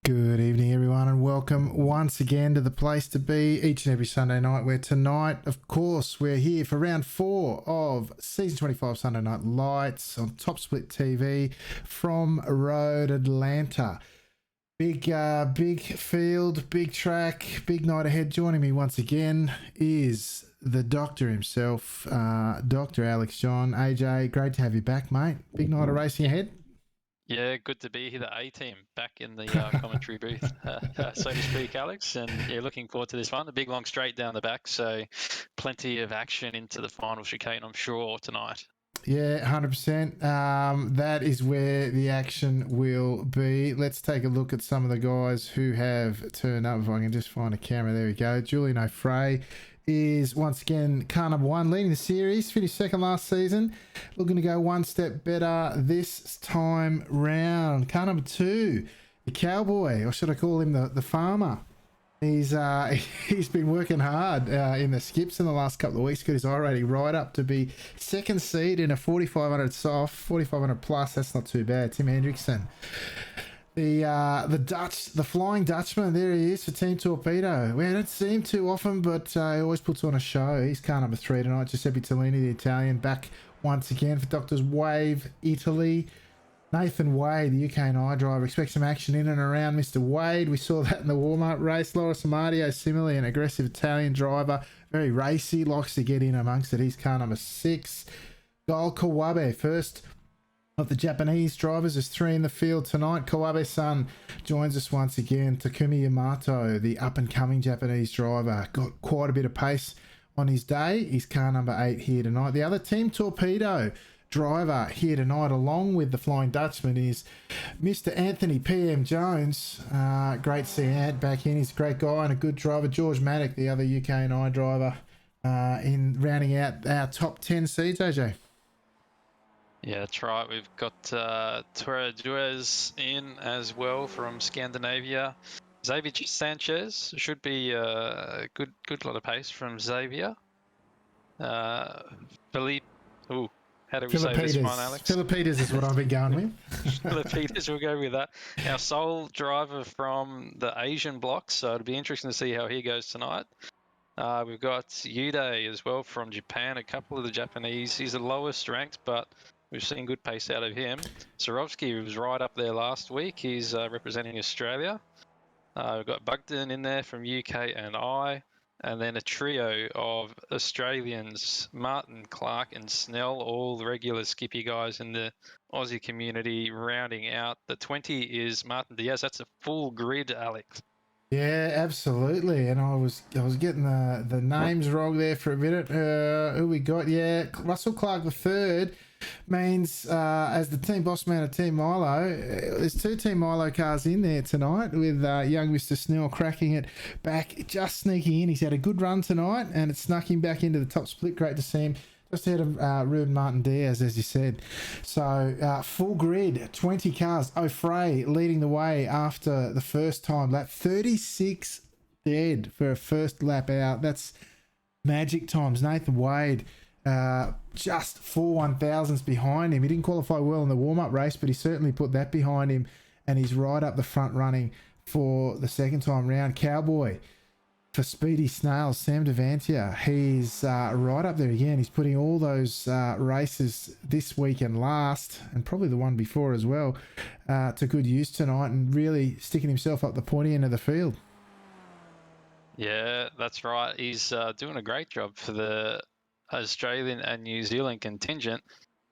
Good evening, everyone, and welcome once again to the place to be each and every Sunday night, where tonight, of course, we're here for round 4 of Season 25 Sunday Night Lights on Top Split TV from Road, Atlanta. Big field, big track, big night ahead. Joining me once again is the doctor himself, Dr. Alex John. AJ, great to have you back, mate. Big night of racing ahead. Yeah, good to be here, the A-team, back in the commentary booth, so to speak, Alex. And yeah, looking forward to this one. A big long straight down the back, so plenty of action into the final chicane, I'm sure, tonight. Yeah, 100%. That is where the action will be. Let's take a look at some of the guys who have turned up. If I can just find a camera, there we go. Julian O'Fray is once again car number 1, leading the series, finished second last season, looking to go one step better this time round. Car number 2, the cowboy, or should I call him the farmer? He's been working hard in the skips in the last couple of weeks. Got his I rating right up to be second seed in a 4500 soft, 4500 plus. That's not too bad. Tim Hendrickson. The Flying Dutchman, there he is for Team Torpedo. We don't see him too often, but he always puts on a show. He's car number 3 tonight. Giuseppe Tellini, the Italian, back once again for Doctors Wave, Italy. Nathan Wade, the UK&I driver. Expect some action in and around Mr. Wade. We saw that in the warm-up race. Laura Samadio, similarly, an aggressive Italian driver. Very racy, likes to get in amongst it. He's car number 6. Gol Kawabe, first of the Japanese drivers. There's 3 in the field tonight. Kawabe-san joins us once again. Takumi Yamato, the up-and-coming Japanese driver. Got quite a bit of pace on his day. He's car number 8 here tonight. The other Team Torpedo driver here tonight, along with the Flying Dutchman, is Mr. Anthony PM Jones. Great to see Ant back in. He's a great guy and a good driver. George Maddock, the other UK&I driver, in rounding out our top 10 seeds, AJ. Yeah, that's right. We've got Tura Duez in as well from Scandinavia. Xavier Sanchez should be a good lot of pace from Xavier. Philippe, how do we say this one, Alex? Philippides is what I've been going with. Philippides, we'll go with that. Our sole driver from the Asian bloc, so it'll be interesting to see how he goes tonight. We've got Yude as well from Japan, a couple of the Japanese. He's the lowest ranked, but we've seen good pace out of him. Swarovski was right up there last week. He's representing Australia. We've got Bugden in there from UK&I. And then a trio of Australians, Martin, Clark and Snell, all the regular Skippy guys in the Aussie community, rounding out. The 20 is Martin Diaz. That's a full grid, Alex. Yeah, absolutely. And I was getting the names wrong there for a minute. Who we got? Yeah, Russell Clark the third means as the team boss man of Team Milo, there's 2 Team Milo cars in there tonight with young Mr. Snell cracking it back, just sneaking in. He's had a good run tonight and it snuck him back into the top split. Great to see him. Just ahead of Ruben Martin Diaz, as you said. So, full grid, 20 cars. O'Fray leading the way after the first time lap. 36 dead for a first lap out. That's magic times. Nathan Wade, just 4 1,000s behind him. He didn't qualify well in the warm-up race, but he certainly put that behind him. And he's right up the front running for the second time round. Cowboy for Speedy Snails, Sam Devantia, he's right up there again. He's putting all those races this week and last, and probably the one before as well, to good use tonight, and really sticking himself up the pointy end of the field. Yeah, that's right. He's doing a great job for the Australian and New Zealand contingent.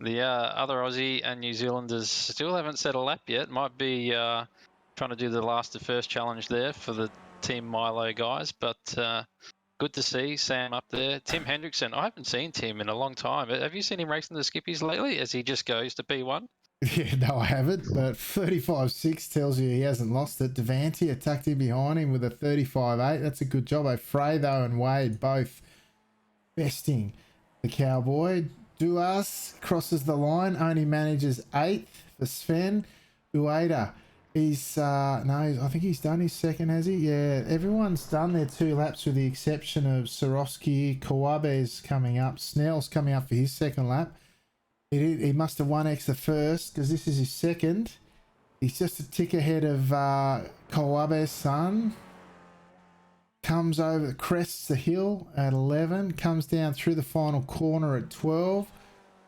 The other Aussie and New Zealanders still haven't set a lap yet. Might be trying to do the last to first challenge there for the Team Milo guys, but good to see Sam up there. Tim Hendrickson, I haven't seen Tim in a long time. Have you seen him racing the Skippies lately as he just goes to P1? Yeah, no, I haven't, but 35.6 tells you he hasn't lost it. Devantia tucked in behind him with a 35.8. That's a good job. O'Fray, though, and Wade both besting the Cowboy. Duas crosses the line, only manages 8th for Sven. Ueda, he's I think he's done his second, has he? Yeah, everyone's done their 2 laps with the exception of Swarovski. Kawabe's coming up. Snell's coming up for his second lap. He must have 1x the first, because this is his second. He's just a tick ahead of Kawabe's son. Comes over, crests the hill at 11. Comes down through the final corner at 12.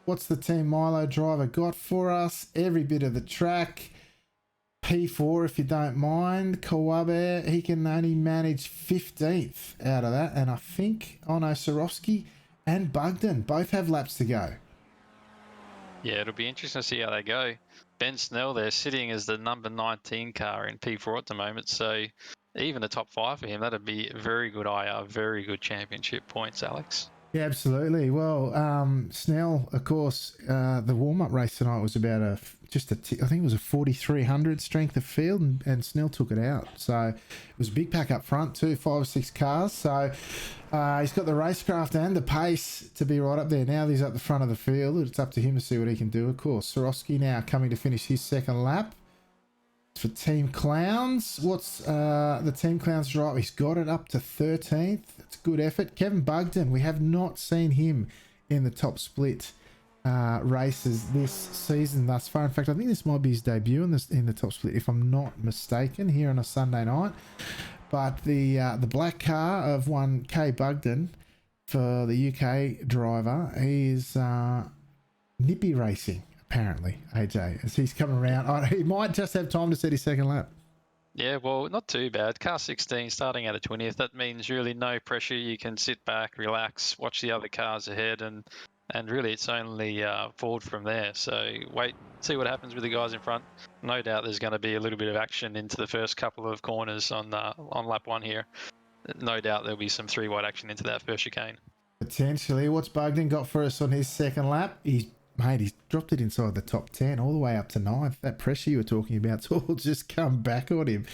What's the Team Milo driver got for us? Every bit of the track. P4 if you don't mind. Kawabe, he can only manage 15th out of that. And I think, oh no, Swarovski and Bugden both have laps to go. Yeah, it'll be interesting to see how they go. Ben Snell there sitting as the number 19 car in P4 at the moment. So even the top 5 for him, that'd be very good IR, very good championship points, Alex. Yeah, absolutely. Well, Snell, of course, the warm-up race tonight was about I think it was a 4,300 strength of field, and Snell took it out. So it was a big pack up front too, 5 or 6 cars. So he's got the racecraft and the pace to be right up there. Now he's at the front of the field. It's up to him to see what he can do, of course. Swarovski now coming to finish his second lap. For Team Clowns, what's the Team Clowns drive? He's got it up to 13th. It's a good effort. Kevin Bugden, we have not seen him in the top split races this season thus far. In fact, I think this might be his debut in the top split, if I'm not mistaken, here on a Sunday night. But the black car of one K Bugden for the UK driver, he's nippy racing. Apparently, AJ, as he's coming around. He might just have time to set his second lap. Yeah, well, not too bad. Car 16 starting at a 20th. That means really no pressure. You can sit back, relax, watch the other cars ahead, and really it's only forward from there. So wait, see what happens with the guys in front. No doubt there's going to be a little bit of action into the first couple of corners on lap 1 here. No doubt there'll be some 3-wide action into that first chicane. Potentially. What's Bugden got for us on his second lap? He's dropped it inside the top 10, all the way up to 9th. That pressure you were talking about will just come back on him.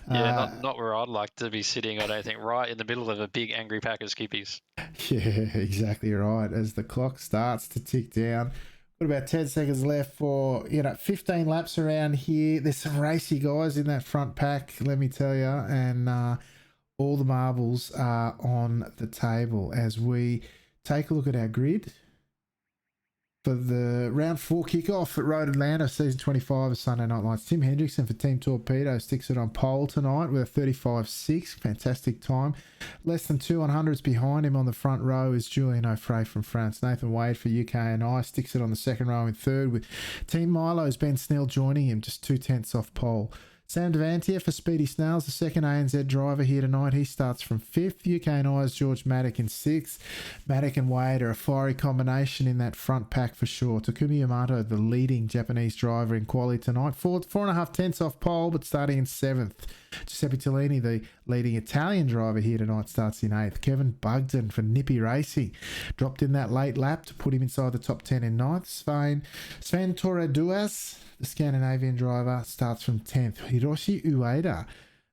Yeah, not where I'd like to be sitting, I don't think, right in the middle of a big angry pack of skippies. Yeah, exactly right. As the clock starts to tick down, got about 10 seconds left for 15 laps around here. There's some racy guys in that front pack, let me tell you, and all the marbles are on the table as we take a look at our grid. For the round 4 kickoff at Road Atlanta, season 25 of Sunday Night Lights, Tim Hendrickson for Team Torpedo sticks it on pole tonight with a 35.6. Fantastic time. Less than 200s behind him on the front row is Julian O'Fray from France. Nathan Wade for UK and I sticks it on the second row in third, with Team Milo's Ben Snell joining him just 2/10 off pole. Sam Devantier for Speedy Snails, the second ANZ driver here tonight. He starts from 5th. UK and I's George Maddock in 6th. Maddock and Wade are a fiery combination in that front pack for sure. Takumi Yamato, the leading Japanese driver in quali tonight. 4.5 off pole, but starting in 7th. Giuseppe Tellini, the leading Italian driver here tonight, starts in 8th. Kevin Bugden for Nippy Racing dropped in that late lap to put him inside the top 10 in 9th. Sven Torreduas, the Scandinavian driver, starts from 10th. Hiroshi Ueda,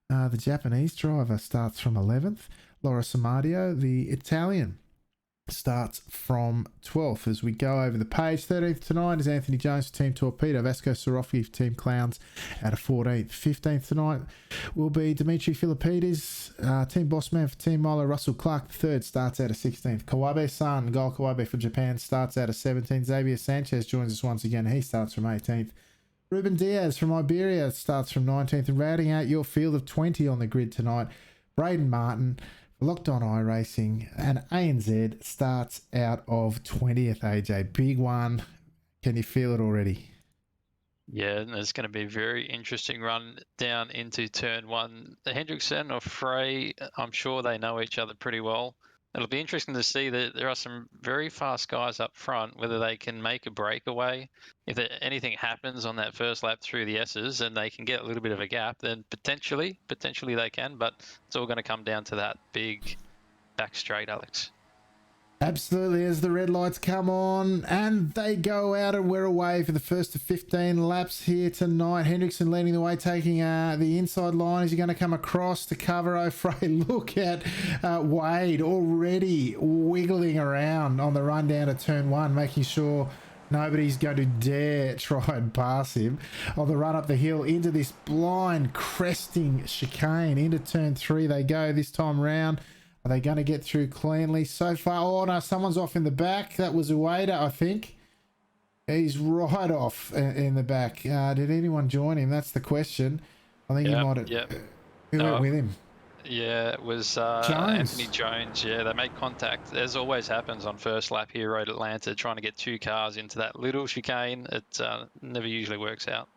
the Japanese driver, starts from 11th. Laura Samadio, the Italian, starts from 12th. As we go over the page, 13th tonight is Anthony Jones for Team Torpedo. Vasco Swarovski for Team Clowns at a 14th. 15th tonight will be Dimitri Philippides, Team Bossman for Team Milo. Russell Clark, the third, starts out of 16th. Kawabe-san, Gol Kawabe for Japan, starts out of 17th. Xavier Sanchez joins us once again. He starts from 18th. Ruben Diaz from Iberia starts from 19th. And rounding out your field of 20 on the grid tonight, Braden Martin, Locked On iRacing, and ANZ starts out of 20th, AJ. Big one. Can you feel it already? Yeah, and it's going to be a very interesting run down into turn 1. The Hendrickson or Frey, I'm sure they know each other pretty well. It'll be interesting to see that there are some very fast guys up front, whether they can make a breakaway. If anything happens on that first lap through the S's and they can get a little bit of a gap, then potentially they can, but it's all going to come down to that big back straight, Alex. Absolutely, as the red lights come on and they go out, and we're away for the first of 15 laps here tonight. Hendrickson leading the way, taking the inside line. Is he going to come across to cover O'Fray? Look at Wade already wiggling around on the run down to turn 1, making sure nobody's going to dare try and pass him on the run up the hill into this blind cresting chicane. Into turn 3 they go this time round. Are they going to get through cleanly so far? Oh, no, someone's off in the back. That was Ueda, I think. He's right off in the back. Did anyone join him? That's the question. I think he Yep, might have. yep. Who went No, with him? yeah, it was Anthony Jones. Jones. Yeah, they made contact, as always happens on first lap here at Atlanta, trying to get two cars into that little chicane. It never usually works out.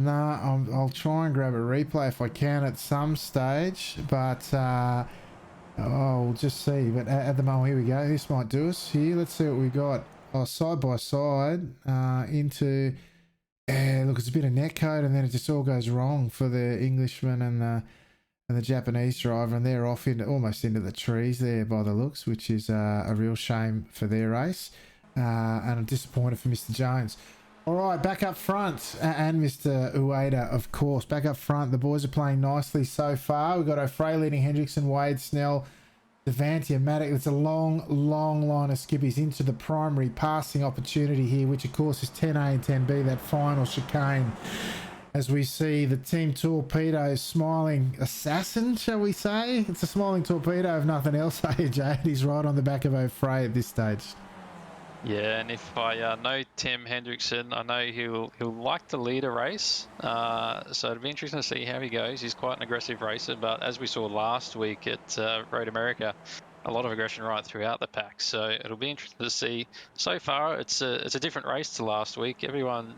Nah, I'll try and grab a replay if I can at some stage, but we'll just see. But at the moment, here we go. This might do us here. Let's see what we got. Oh, side by side into. Yeah, look, it's a bit of net code, and then it just all goes wrong for the Englishman and the Japanese driver, and they're off into almost into the trees there by the looks, which is a real shame for their race, and I'm disappointed for Mr. Jones. All right, back up front, and Mr. Ueda, of course, back up front. The boys are playing nicely so far. We've got O'Fray leading Hendrickson, Wade, Snell, Devantia, Matic. It's a long line of skippies into the primary passing opportunity here, which of course is 10A and 10B, that final chicane. As we see the Team Torpedo smiling assassin, shall we say? It's a smiling torpedo if nothing else, hey Jade? He's right on the back of O'Fray at this stage. Yeah, and if I know Tim Hendrickson, I know he'll like to lead a race. So it'll be interesting to see how he goes. He's quite an aggressive racer, but as we saw last week at Road America, a lot of aggression right throughout the pack. So it'll be interesting to see. So far, it's a different race to last week. Everyone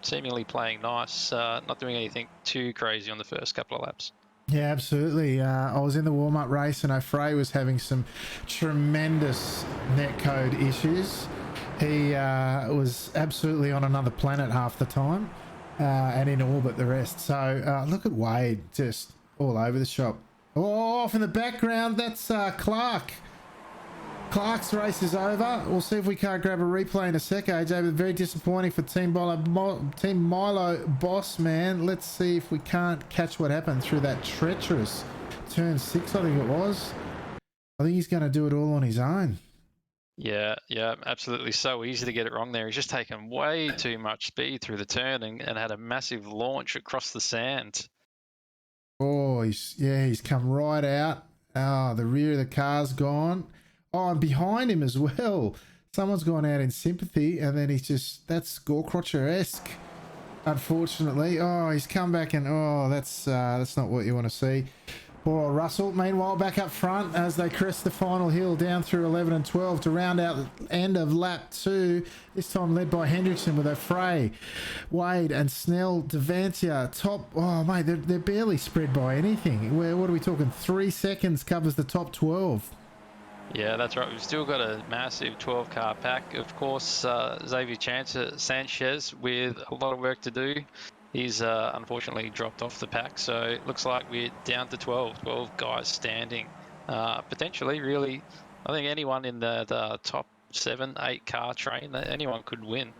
seemingly playing nice, not doing anything too crazy on the first couple of laps. Yeah, absolutely. I was in the warm-up race and O'Fray was having some tremendous netcode issues. He was absolutely on another planet half the time and in orbit the rest. So look at Wade just all over the shop. Oh, off in the background, that's Clark. Clark's race is over. We'll see if we can't grab a replay in a sec, AJ, but very disappointing for Team Milo Boss, man. Let's see if we can't catch what happened through that treacherous turn 6, I think it was. I think he's going to do it all on his own. Yeah, absolutely. So easy to get it wrong there. He's just taken way too much speed through the turn and had a massive launch across the sand. Oh, he's come right out. Oh, the rear of the car's gone. Oh, and behind him as well. Someone's gone out in sympathy, and then that's Gorecrotcher-esque, unfortunately. Oh, he's come back and, that's not what you want to see. Poor old Russell. Meanwhile, back up front as they crest the final hill down through 11 and 12 to round out the end of lap 2. This time led by Hendrickson with O'Fray, Wade and Snell, Devantia top. Oh, mate, they're barely spread by anything. What are we talking? 3 seconds covers the top 12. Yeah, that's right. We've still got a massive 12-car pack. Of course, Xavier Sanchez with a lot of work to do. He's unfortunately dropped off the pack, so it looks like we're down to 12 guys standing. Potentially, really, I think anyone in the top 7-8 car train, anyone could win.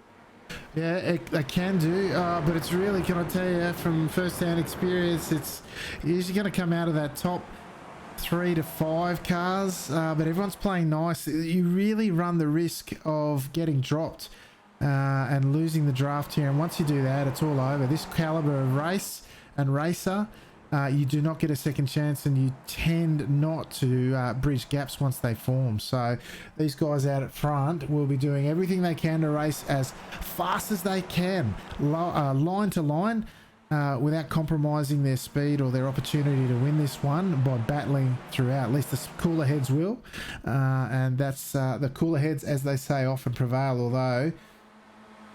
Yeah, they can do, but it's really, can I tell you, from first-hand experience, it's usually going to come out of that top 3 to 5 cars, but everyone's playing nice. You really run the risk of getting dropped and losing the draft here, and once you do that, it's all over. This caliber of race and racer, you do not get a second chance, and you tend not to bridge gaps once they form. So these guys out at front will be doing everything they can to race as fast as they can, line to line, without compromising their speed or their opportunity to win this one by battling throughout. At least the cooler heads will, and that's the cooler heads, as they say, often prevail. Although,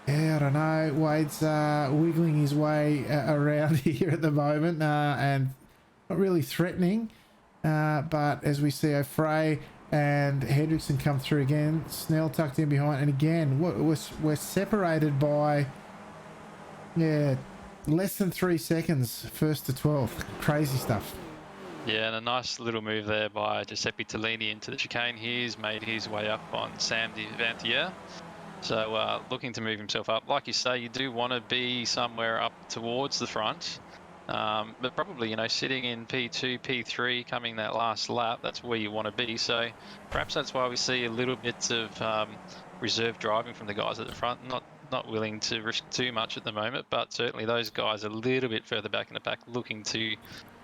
yeah, I don't know, Wade's wiggling his way around here at the moment and not really threatening, but as we see O'Fray and Hendrickson come through again, Snell tucked in behind, and again we're separated by less than 3 seconds, 1st to 12th. Crazy stuff. Yeah, and a nice little move there by Giuseppe Tellini into the chicane. He's made his way up on Sam Devantier. So looking to move himself up. Like you say, you do want to be somewhere up towards the front. But probably, sitting in P2, P3, coming that last lap, that's where you want to be. So perhaps that's why we see a little bit of reserve driving from the guys at the front. Not not willing to risk too much at the moment, but certainly those guys are a little bit further back in the pack looking to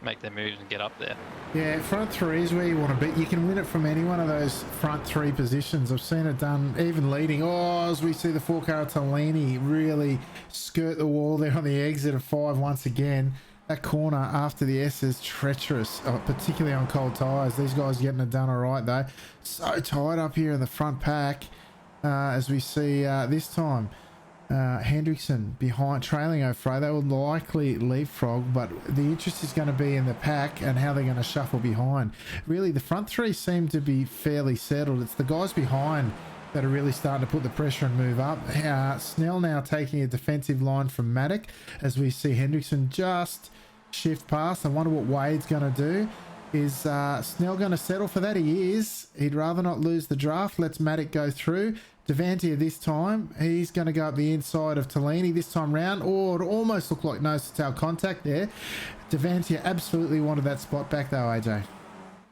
make their moves and get up there. Yeah, front three is where you want to be. You can win it from any one of those front three positions. I've seen it done even leading. Oh, as we see the 4-car Tolini really skirt the wall there on the exit of 5 once again. That corner after the S is treacherous, particularly on cold tyres. These guys getting it done all right, though. So tight up here in the front pack, as we see this time. Hendrickson behind, trailing O'Fray. They will likely leapfrog, but the interest is going to be in the pack and how they're going to shuffle behind. Really, the front three seem to be fairly settled. It's the guys behind that are really starting to put the pressure and move up. Snell now taking a defensive line from Maddock as we see Hendrickson just shift past. I wonder what Wade's going to do. Is Snell going to settle for that? He is. He'd rather not lose the draft. Lets Maddock go through. Devantia this time, he's going to go up the inside of Tolini this time round. Oh, it almost looked like nose-to-tail contact there. Devantia absolutely wanted that spot back though, AJ.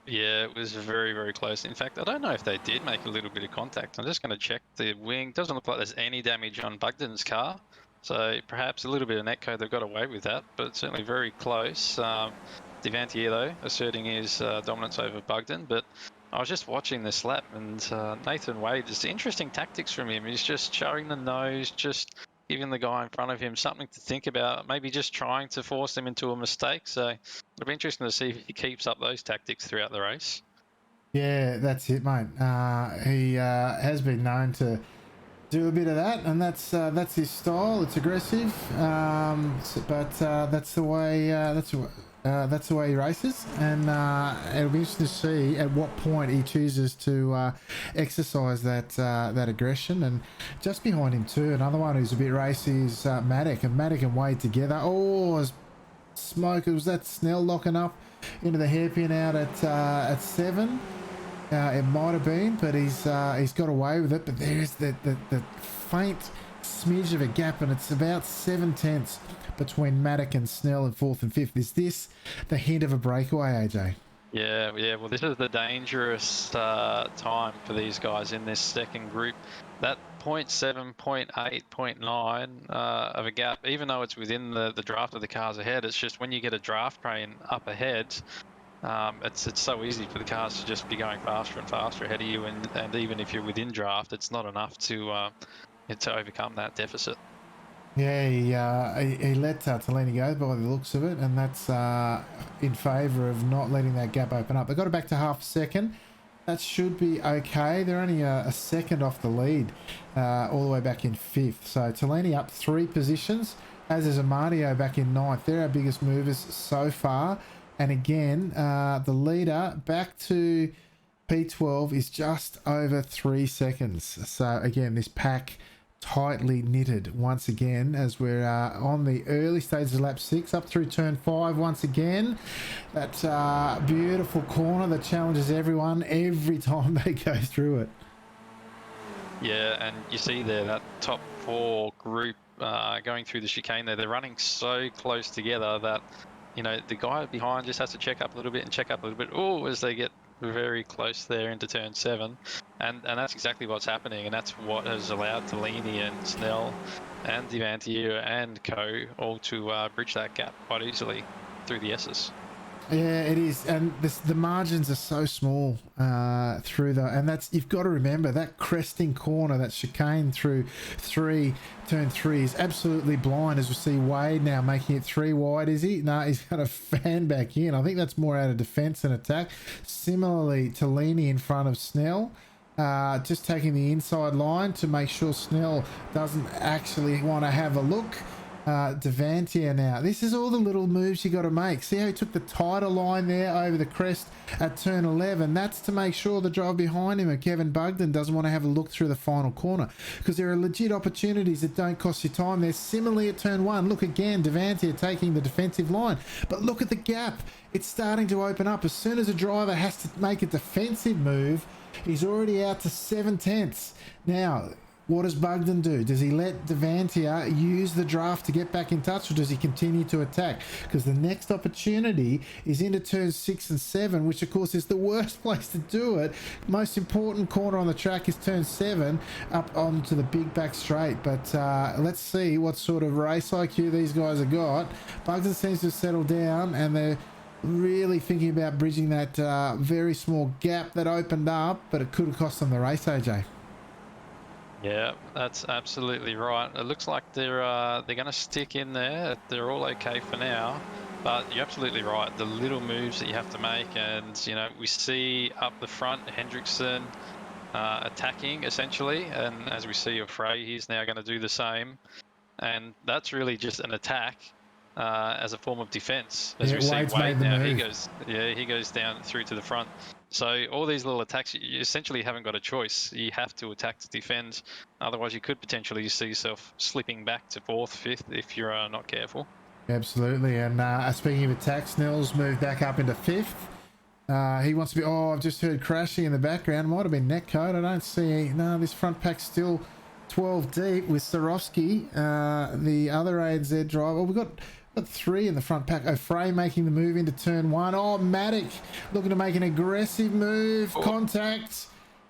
Yeah, it was very, very close. In fact, I don't know if they did make a little bit of contact. I'm just going to check the wing. Doesn't look like there's any damage on Bugden's car. So perhaps a little bit of netcode, they've got away with that, but it's certainly very close. Devantier, though, asserting his dominance over Bugden. But I was just watching this lap, and Nathan Wade, just interesting tactics from him. He's just showing the nose, just giving the guy in front of him something to think about, maybe just trying to force him into a mistake. So it'll be interesting to see if he keeps up those tactics throughout the race. Yeah, that's it, mate. He has been known to do a bit of that, and that's his style. It's aggressive, but that's the way that's the way he races, and it'll be interesting to see at what point he chooses to exercise that aggression. And just behind him too, another one who's a bit racy is Maddock, and Wade together. Oh, smoke! It was that Snell locking up into the hairpin out at 7. It might have been, but he's got away with it. But there's the faint smidge of a gap, and it's about 7/10 between Maddock and Snell in 4th and 5th. Is this the hint of a breakaway, AJ? Yeah. Well, this is the dangerous time for these guys in this second group. That 0.7, 0.8, 0.9 of a gap, even though it's within the draft of the cars ahead, it's just when you get a draft train up ahead, it's so easy for the cars to just be going faster and faster ahead of you, and even if you're within draft, it's not enough to overcome that deficit. Yeah, he let Tolini go by the looks of it, and that's in favour of not letting that gap open up. They got it back to half a second. That should be okay. They're only a second off the lead, all the way back in 5th. So Tolini up 3 positions, as is Amadio back in 9th. They're our biggest movers so far. And again, the leader back to P12 is just over 3 seconds. So again, this pack tightly knitted once again as we're on the early stages of lap 6 up through turn 5 once again. That beautiful corner that challenges everyone every time they go through it. Yeah, and you see there that top 4 group going through the chicane there. They're running so close together that, you know, the guy behind just has to check up a little bit and check up a little bit. Oh, as they get very close there into turn 7, and that's exactly what's happening, and that's what has allowed Tolini and Snell and Devantier and Co all to bridge that gap quite easily through the S's. Yeah, it is, and the margins are so small through and that's, you've got to remember that cresting corner, that chicane through turn 3 is absolutely blind, as we see Wade now making it 3 wide. Is he? No, he's got a fan back in. I think that's more out of defence and attack. Similarly, Tolini in front of Snell, just taking the inside line to make sure Snell doesn't actually want to have a look. Devantier now. This is all the little moves you got to make. See how he took the tighter line there over the crest at turn 11? That's to make sure the driver behind him, Kevin Bugden, doesn't want to have a look through the final corner, because there are legit opportunities that don't cost you time there. Similarly at turn 1, look again, Devantier taking the defensive line, but look at the gap. It's starting to open up. As soon as a driver has to make a defensive move, he's already out to 7/10. Now, What does Bugden do? Does he let Devantia use the draft to get back in touch, or does he continue to attack? Because the next opportunity is into turns 6 and 7, which of course is the worst place to do it. Most important corner on the track is turn 7 up onto the big back straight. But let's see what sort of race IQ these guys have got. Bugden seems to have settled down, and they're really thinking about bridging that very small gap that opened up, but it could have cost them the race, AJ. Yeah, that's absolutely right. It looks like they're going to stick in there. They're all okay for now, but you're absolutely right. The little moves that you have to make, and we see up the front Hendrickson attacking essentially, and as we see of Frey, he's now going to do the same, and that's really just an attack as a form of defense. As we see Wade now, he goes down through to the front. So all these little attacks, you essentially haven't got a choice. You have to attack to defend. Otherwise, you could potentially see yourself slipping back to 4th, 5th if you're not careful. Absolutely. And speaking of attacks, Nils moved back up into 5th. He wants to be... Oh, I've just heard crashing in the background. Might have been Netcode. I don't see... No, this front pack's still 12 deep with Sarovsky, the other ANZ driver. We've got 3 in the front pack. Frey making the move into turn 1. Oh, Matic looking to make an aggressive move. Contact.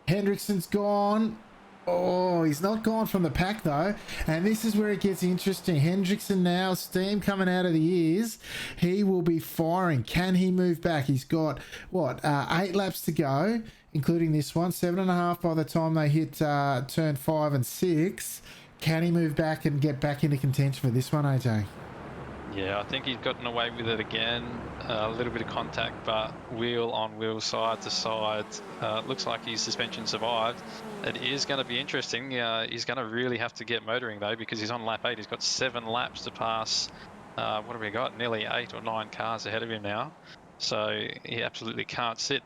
Hendrickson's gone. Oh, he's not gone from the pack though. And this is where it gets interesting. Hendrickson now, steam coming out of the ears. He will be firing. Can he move back? He's got, 8 laps to go, including this one. 7.5 by the time they hit turn 5 and 6. Can he move back and get back into contention for this one, AJ? Yeah, I think he's gotten away with it again. A little bit of contact, but wheel on wheel, side to side. Looks like his suspension survived. It is going to be interesting. He's going to really have to get motoring though, because he's on lap 8. He's got 7 laps to pass. What have we got? Nearly 8 or 9 cars ahead of him now. So he absolutely can't sit.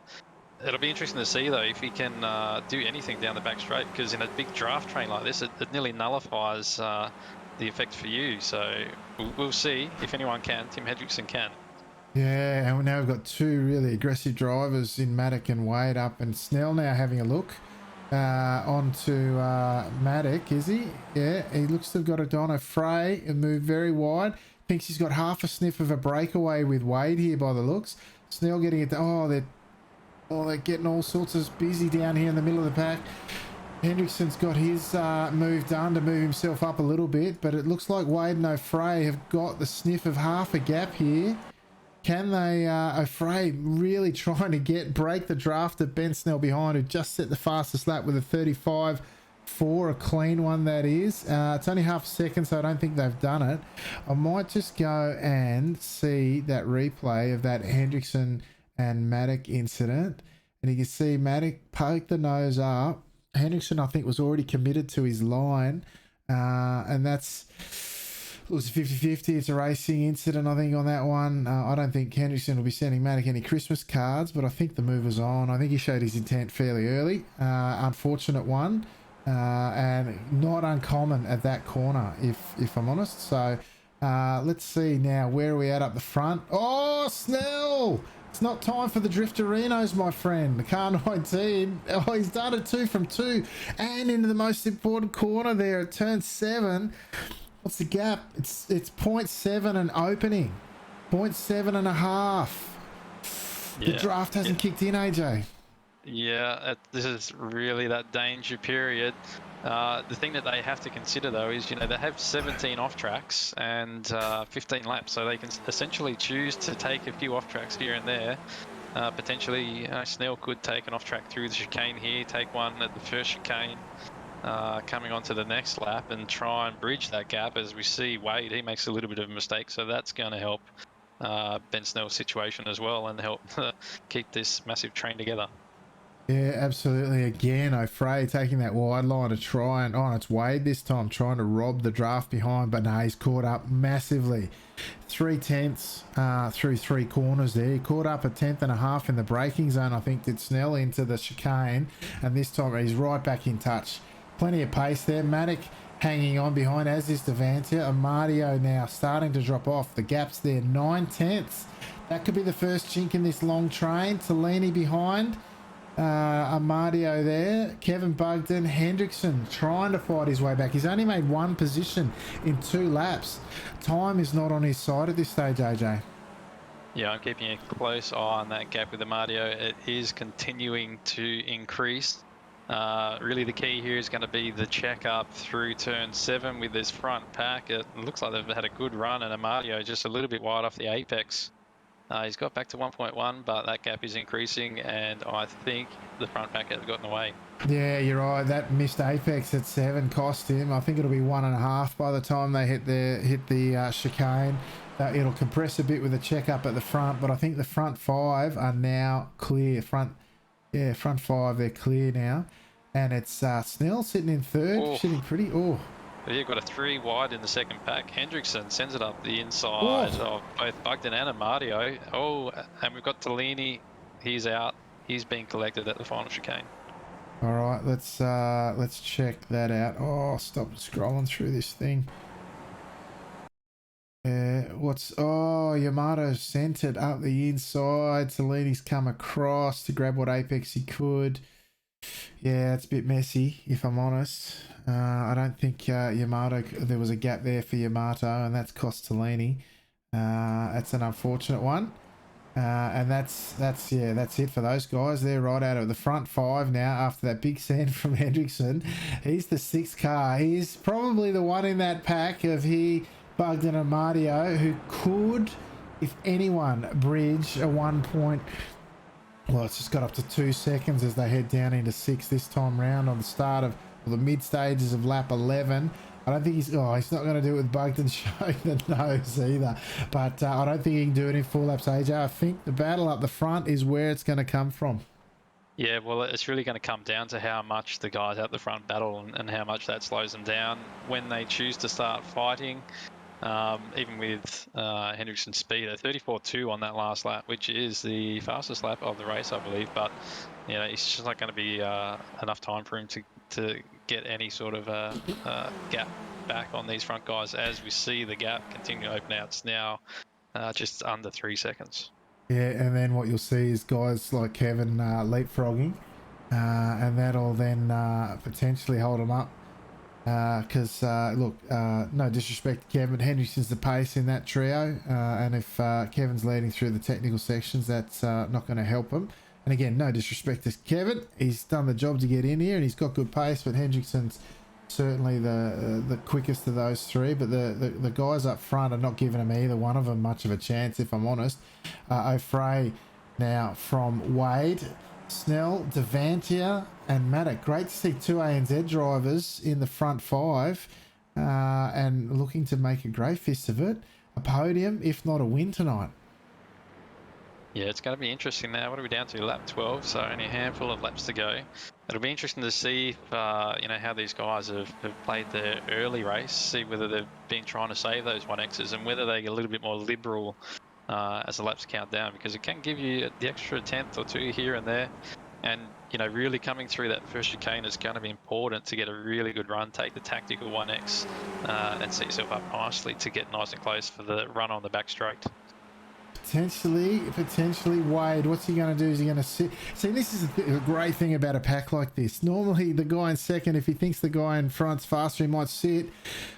It'll be interesting to see though if he can do anything down the back straight, because in a big draft train like this, it nearly nullifies the effect for you. So we'll see if anyone can. Tim Hendrickson can. Yeah, and now we've got 2 really aggressive drivers in Matic and Wade up, and Snell now having a look onto Matic, is he? Yeah, he looks to have got a Dono Frey and moved very wide. Thinks he's got half a sniff of a breakaway with Wade here by the looks. Snell getting it. They're getting all sorts of busy down here in the middle of the pack. Hendrickson's got his move done to move himself up a little bit, but it looks like Wade and O'Fray have got the sniff of half a gap here. Can they, O'Fray really trying to break the draft of Ben Snell behind, who just set the fastest lap with a 35.4, a clean one that is. It's only half a second, so I don't think they've done it. I might just go and see that replay of that Hendrickson and Matic incident. And you can see Matic poke the nose up. Hendrickson, I think, was already committed to his line. And it was a 50-50. It's a racing incident, I think, on that one. I don't think Hendrickson will be sending Matic any Christmas cards, but I think the move was on. I think he showed his intent fairly early. Unfortunate one. And not uncommon at that corner, if I'm honest. So let's see now. Where are we at up the front? Oh, Snell! It's not time for the Drifterinos, my friend. The car 19. Oh, he's done a 2 from 2. And into the most important corner there at turn 7. What's the gap? It's 0.7 and opening. 0.7 and a half. The draft hasn't kicked in, AJ. Yeah, this is really that danger period. The thing that they have to consider though is, they have 17 off tracks and 15 laps, so they can essentially choose to take a few off tracks here and there. Potentially, Snell could take an off track through the chicane here, take one at the first chicane, coming onto the next lap and try and bridge that gap. As we see Wade, he makes a little bit of a mistake, so that's going to help Ben Snell's situation as well and help keep this massive train together. Yeah, absolutely. Again, O'Fray taking that wide line to try and... Oh, it's Wade this time trying to rob the draft behind, but no, he's caught up massively. 3/10 through 3 corners there. He caught up a 10th and a half in the braking zone, I think, did Snell into the chicane, and this time he's right back in touch. Plenty of pace there. Matic hanging on behind, as is Devantia. Amadio now starting to drop off. The gap's there, 9/10. That could be the first chink in this long train. Tellini behind. Amadio there, Kevin Bugden, Hendrickson trying to fight his way back. He's only made one position in 2 laps. Time is not on his side at this stage, AJ. Yeah, I'm keeping a close eye on that gap with Amadio. It is continuing to increase. Really the key here is going to be the check up through turn 7 with this front pack. It looks like they've had a good run, and Amadio just a little bit wide off the apex. He's got back to 1.1, but that gap is increasing, and I think the front pack has gotten away. Yeah, you're right. That missed apex at 7 cost him. I think it'll be 1.5 by the time they hit the chicane. It'll compress a bit with the check up at the front, but I think the front 5 are now clear. Front 5, they're clear now, and it's Snell sitting in 3rd, sitting pretty. You've got a 3 wide in the second pack. Hendrickson sends it up the inside of both Bugden and Amadio. And we've got Tellini. He's out. He's being collected at the final chicane. All right, let's check that out. Stop scrolling through this thing. Yamato's centered up the inside. Tellini's come across to grab what apex he could. Yeah, it's a bit messy, if I'm honest. I don't think Yamato, there was a gap there for Yamato, and that's cost Tellini. That's an unfortunate one. And that's it for those guys. They're right out of the front 5 now after that big send from Hendrickson. He's the 6th car. He's probably the one in that pack of Bugden and Amadio who could, if anyone, bridge a 1 point. Well, it's just got up to 2 seconds as they head down into 6 this time round on the start of the mid stages of lap 11. I don't think he's not going to do it with Bugden showing the nose either. But I don't think he can do it in 4 laps, AJ. I think the battle up the front is where it's going to come from. Yeah, well, it's really going to come down to how much the guys out the front battle and how much that slows them down when they choose to start fighting. Even with Hendrickson's speed at 34.2 on that last lap, which is the fastest lap of the race, I believe. But it's just not going to be enough time for him to get any sort of gap back on these front guys. As we see the gap continue to open out, it's now just under 3 seconds. Yeah, and then what you'll see is guys like Kevin leapfrogging, and that'll then potentially hold him up. Because no disrespect to Kevin, Hendrickson's the pace in that trio, and if Kevin's leading through the technical sections, that's not going to help him. And again, no disrespect to Kevin, he's done the job to get in here and he's got good pace, but Hendrickson's certainly the quickest of those 3. But the guys up front are not giving him either one of them much of a chance, if I'm honest. O'Fray now from Wade, Snell, Devantia and Maddock. Great to see 2 ANZ drivers in the front 5 and looking to make a great fist of it. A podium, if not a win tonight. Yeah, it's going to be interesting now. What are we down to? Lap 12, so only a handful of laps to go. It'll be interesting to see if, how these guys have played their early race, see whether they've been trying to save those 1Xs and whether they get a little bit more liberal as the laps count down, because it can give you the extra 10th or 2 here and there. And, really coming through that first chicane is going to be important to get a really good run, take the tactical 1X and set yourself up nicely to get nice and close for the run on the back straight. Potentially Wade. What's he going to do? Is he going to sit? See, this is a great thing about a pack like this. Normally, the guy in second, if he thinks the guy in front's faster, he might sit.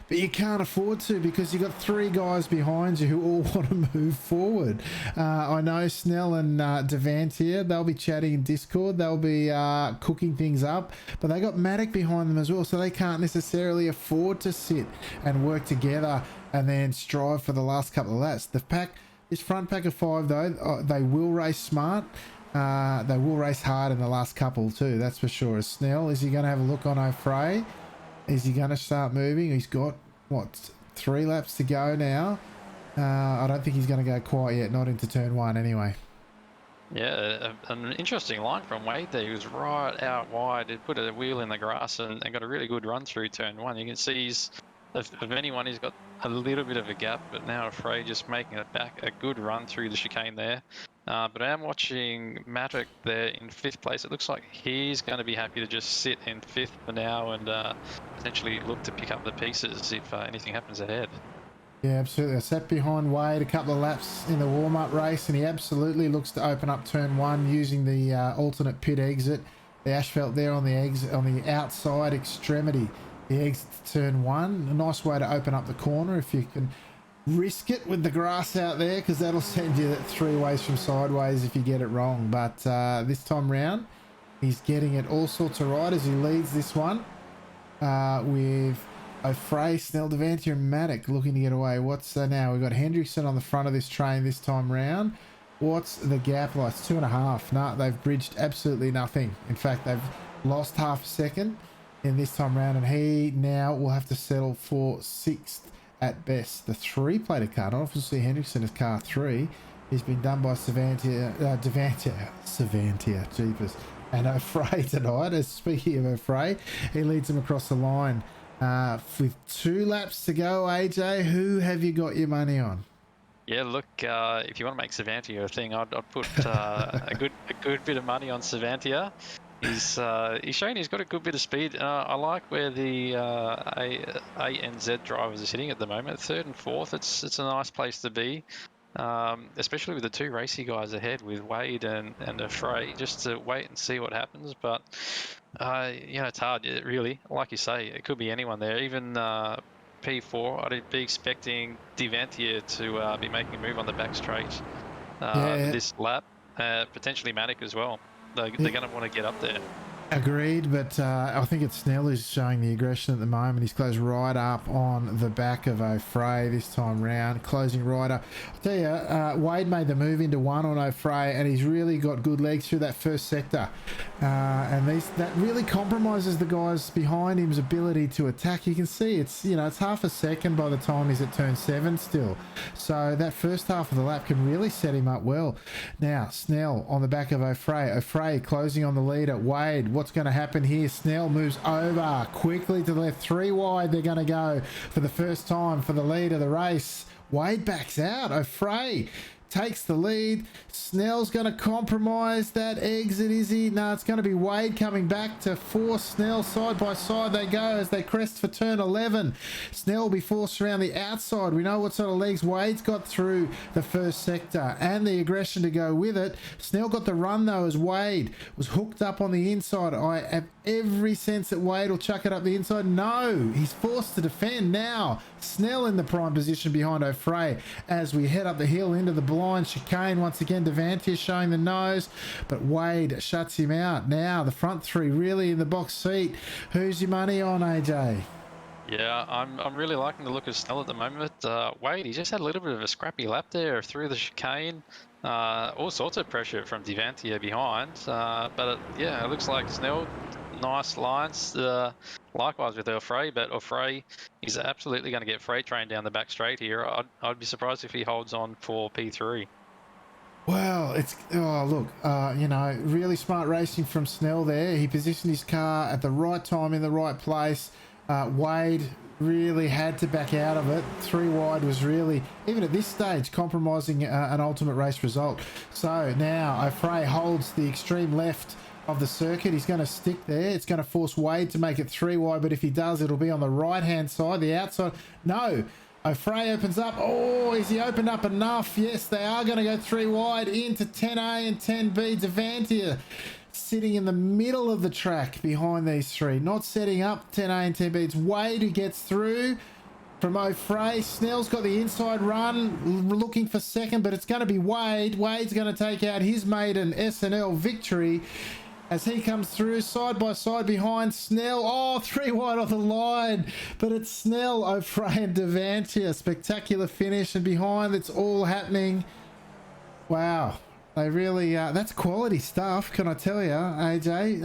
But you can't afford to because you've got 3 guys behind you who all want to move forward. I know Snell and Devantia, they'll be chatting in Discord. They'll be cooking things up. But they got Maddock behind them as well, so they can't necessarily afford to sit and work together and then strive for the last couple of laps. This front pack of 5, though, they will race smart. They will race hard in the last couple too, that's for sure. As Snell, is he going to have a look on O'Fray? Is he going to start moving? He's got, 3 laps to go now. I don't think he's going to go quite yet, not into turn 1 anyway. Yeah, an interesting line from Wade there. He was right out wide. He put a wheel in the grass and got a really good run through turn 1. You can see of anyone, he's got a little bit of a gap, but now Frey just making it back. A good run through the chicane there. But I am watching Maddock there in 5th place. It looks like he's going to be happy to just sit in 5th for now and potentially look to pick up the pieces if anything happens ahead. Yeah, absolutely. I sat behind Wade a couple of laps in the warm-up race, and he absolutely looks to open up turn one using the alternate pit exit. The asphalt there on the exit, on the outside extremity, the exit to turn one. A nice way to open up the corner if you can risk it with the grass out there, because that'll send you three ways from sideways if you get it wrong. But this time round, he's getting it all sorts of right as he leads this one with O'Fray, Snell, Devantier and Maddock looking to get away. What's now? We've got Hendrickson on the front of this train this time round. What's the gap like? It's 2.5. No, they've bridged absolutely nothing. In fact, they've lost half a second in this time round, and he now will have to settle for 6th at best. The three-plated car, not obviously Hendrickson is car 3, has been done by Savantia, jeepers, and O'Fray tonight. As speaking of O'Fray, he leads them across the line. With 2 laps to go, AJ, who have you got your money on? Yeah, look, if you want to make Savantia a thing, I'd put a good bit of money on Savantia. He's shown he's got a good bit of speed. I like where the A and Z drivers are sitting at the moment, 3rd and 4th. It's a nice place to be, especially with the 2 racy guys ahead with Wade and Afray. Just to wait and see what happens, but it's hard, really. Like you say, it could be anyone there. Even P4, I'd be expecting Devantier to be making a move on the back straight this lap. Potentially Matic as well. They're going to want to get up there. Agreed, but I think it's Snell who's showing the aggression at the moment. He's closed right up on the back of O'Fray this time round, closing right up. I'll tell you, Wade made the move into 1 on O'Fray, and he's really got good legs through that first sector. And that really compromises the guys behind him's ability to attack. You can see it's half a second by the time he's at turn 7 still. So that first half of the lap can really set him up well. Now, Snell on the back of O'Fray. O'Fray closing on the leader. Wade, what's going to happen here? Snell moves over quickly to the left. 3 wide they're going to go for the first time for the lead of the race. Wade backs out. O'Fray takes the lead. Snell's going to compromise that exit, is he? No, it's going to be Wade coming back to force Snell. Side by side they go as they crest for turn 11. Snell will be forced around the outside. We know what sort of legs Wade's got through the first sector and the aggression to go with it. Snell got the run though as Wade was hooked up on the inside. I have every sense that Wade will chuck it up the inside. No, he's forced to defend now. Snell in the prime position behind O'Fray as we head up the hill into the blind chicane. Once again, Devantier showing the nose, but Wade shuts him out. Now the front 3 really in the box seat. Who's your money on, AJ? Yeah, I'm really liking the look of Snell at the moment. Wade, he just had a little bit of a scrappy lap there through the chicane. All sorts of pressure from Devantier behind. But it looks like Snell, nice lines. Likewise with O'Fray, but O'Fray is absolutely going to get freight train down the back straight here. I'd be surprised if he holds on for P3. Well, really smart racing from Snell there. He positioned his car at the right time in the right place. Wade really had to back out of it. 3 wide was really, even at this stage, compromising an ultimate race result. So now O'Fray holds the extreme left of the circuit. He's going to stick there. It's going to force Wade to make it 3 wide, but if he does, it'll be on the right-hand side, the outside. No, O'Fray opens up. Oh, is he opened up enough? Yes, they are going to go 3 wide into 10A and 10B. Devantier sitting in the middle of the track behind these 3, not setting up 10A and 10B. It's Wade who gets through from O'Fray. Snell's got the inside run, looking for second, but it's going to be Wade. Wade's going to take out his maiden SNL victory as he comes through side by side behind Snell. Oh, 3 wide off the line, but it's Snell, O'Fray and Devantier. Spectacular finish, and behind it's all happening. Wow. They really, that's quality stuff, can I tell you, AJ?